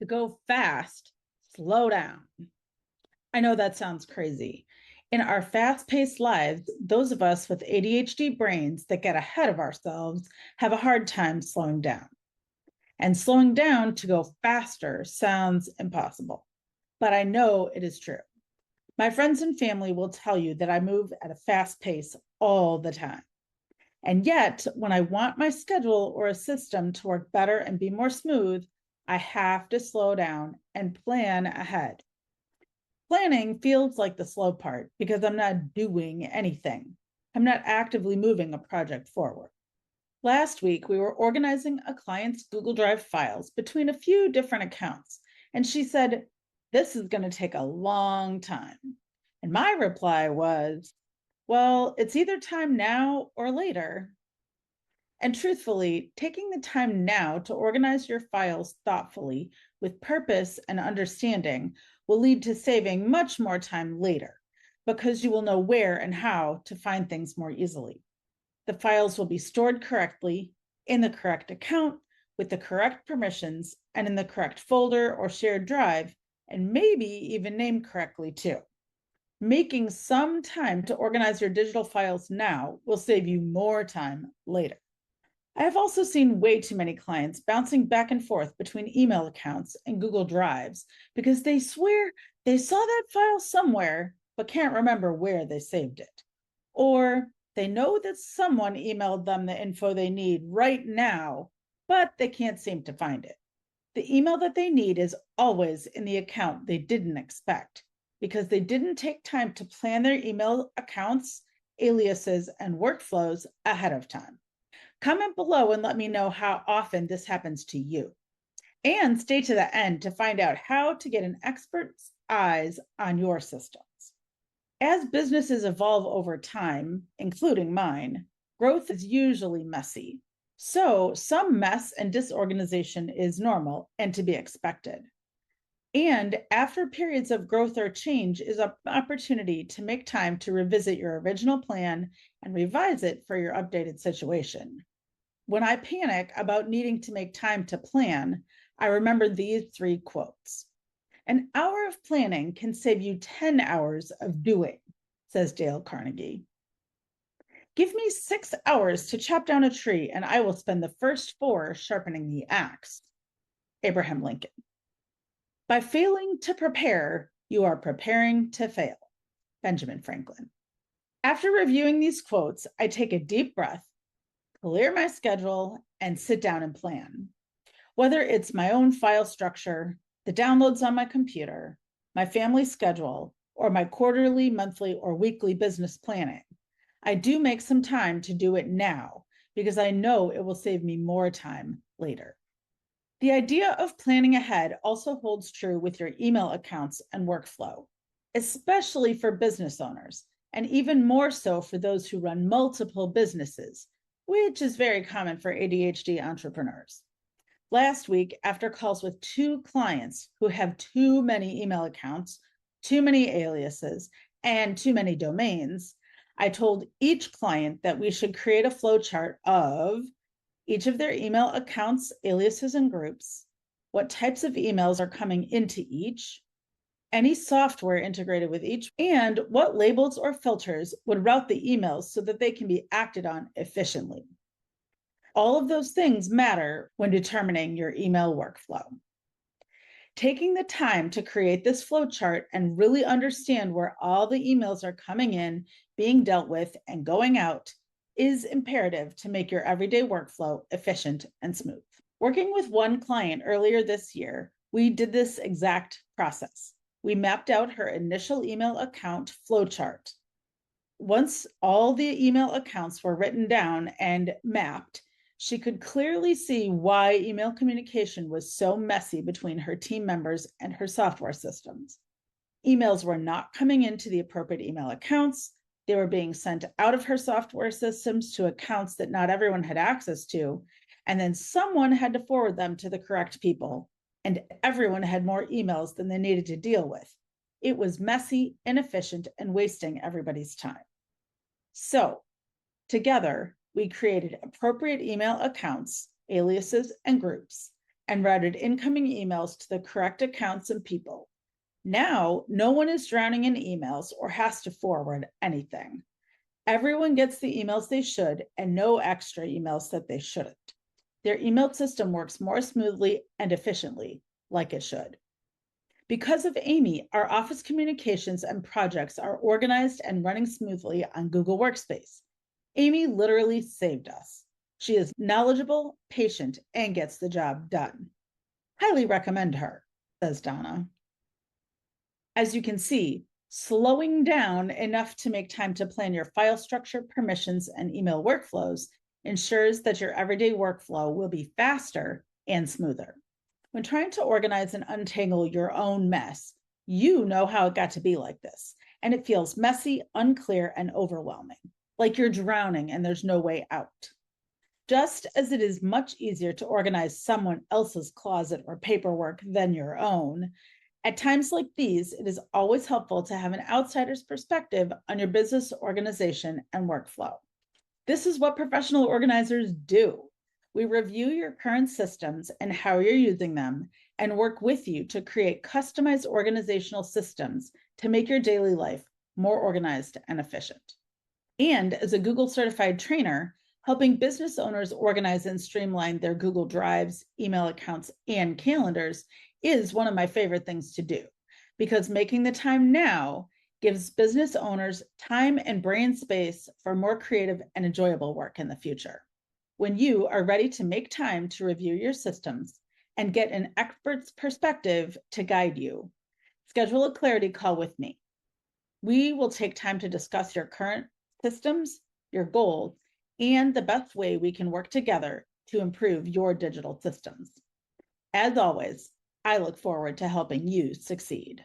To go fast, slow down. I know that sounds crazy. In our fast paced lives, those of us with ADHD brains that get ahead of ourselves have a hard time slowing down. And slowing down to go faster sounds impossible, but I know it is true. My friends and family will tell you that I move at a fast pace all the time. And yet, when I want my schedule or a system to work better and be more smooth, I have to slow down and plan ahead. Planning feels like the slow part because I'm not doing anything. I'm not actively moving a project forward. Last week, we were organizing a client's Google Drive files between a few different accounts, and she said, "This is going to take a long time." And my reply was, "Well, it's either time now or later." And truthfully, taking the time now to organize your files thoughtfully with purpose and understanding will lead to saving much more time later because you will know where and how to find things more easily. The files will be stored correctly in the correct account with the correct permissions and in the correct folder or shared drive, and maybe even named correctly too. Making some time to organize your digital files now will save you more time later. I have also seen way too many clients bouncing back and forth between email accounts and Google Drives because they swear they saw that file somewhere but can't remember where they saved it. Or they know that someone emailed them the info they need right now, but they can't seem to find it. The email that they need is always in the account they didn't expect because they didn't take time to plan their email accounts, aliases, and workflows ahead of time. Comment below and let me know how often this happens to you. And stay to the end to find out how to get an expert's eyes on your systems. As businesses evolve over time, including mine, growth is usually messy. So some mess and disorganization is normal and to be expected. And after periods of growth or change is an opportunity to make time to revisit your original plan and revise it for your updated situation. When I panic about needing to make time to plan, I remember these three quotes. "An hour of planning can save you 10 hours of doing," says Dale Carnegie. "Give me 6 hours to chop down a tree, and I will spend the first 4 sharpening the axe," Abraham Lincoln. "By failing to prepare, you are preparing to fail," Benjamin Franklin. After reviewing these quotes, I take a deep breath, clear my schedule, and sit down and plan. Whether it's my own file structure, the downloads on my computer, my family schedule, or my quarterly, monthly, or weekly business planning, I do make some time to do it now because I know it will save me more time later. The idea of planning ahead also holds true with your email accounts and workflow, especially for business owners, and even more so for those who run multiple businesses, which is very common for ADHD entrepreneurs. Last week, after calls with 2 clients who have too many email accounts, too many aliases, and too many domains, I told each client that we should create a flowchart of each of their email accounts, aliases, and groups, what types of emails are coming into each, any software integrated with each, and what labels or filters would route the emails so that they can be acted on efficiently. All of those things matter when determining your email workflow. Taking the time to create this flowchart and really understand where all the emails are coming in, being dealt with, and going out is imperative to make your everyday workflow efficient and smooth. Working with one client earlier this year, we did this exact process. We mapped out her initial email account flowchart. Once all the email accounts were written down and mapped, she could clearly see why email communication was so messy between her team members and her software systems. Emails were not coming into the appropriate email accounts. They were being sent out of her software systems to accounts that not everyone had access to, and then someone had to forward them to the correct people, and everyone had more emails than they needed to deal with. It was messy, inefficient, and wasting everybody's time. So, together, we created appropriate email accounts, aliases, and groups, and routed incoming emails to the correct accounts and people. Now, no one is drowning in emails or has to forward anything. Everyone gets the emails they should and no extra emails that they shouldn't. Their email system works more smoothly and efficiently, like it should. Because of Amy, our office communications and projects are organized and running smoothly on Google Workspace. Amy literally saved us. She is knowledgeable, patient, and gets the job done. Highly recommend her, says Donna. As you can see, slowing down enough to make time to plan your file structure, permissions, and email workflows ensures that your everyday workflow will be faster and smoother. When trying to organize and untangle your own mess, you know how it got to be like this, and it feels messy, unclear, and overwhelming, like you're drowning and there's no way out. Just as it is much easier to organize someone else's closet or paperwork than your own, at times like these, it is always helpful to have an outsider's perspective on your business organization and workflow. This is what professional organizers do. We review your current systems and how you're using them and work with you to create customized organizational systems to make your daily life more organized and efficient. And as a Google certified trainer, helping business owners organize and streamline their Google Drives, email accounts, and calendars is one of my favorite things to do, because making the time now gives business owners time and brain space for more creative and enjoyable work in the future. When you are ready to make time to review your systems and get an expert's perspective to guide you, schedule a clarity call with me. We will take time to discuss your current systems, your goals, and the best way we can work together to improve your digital systems. As always, I look forward to helping you succeed.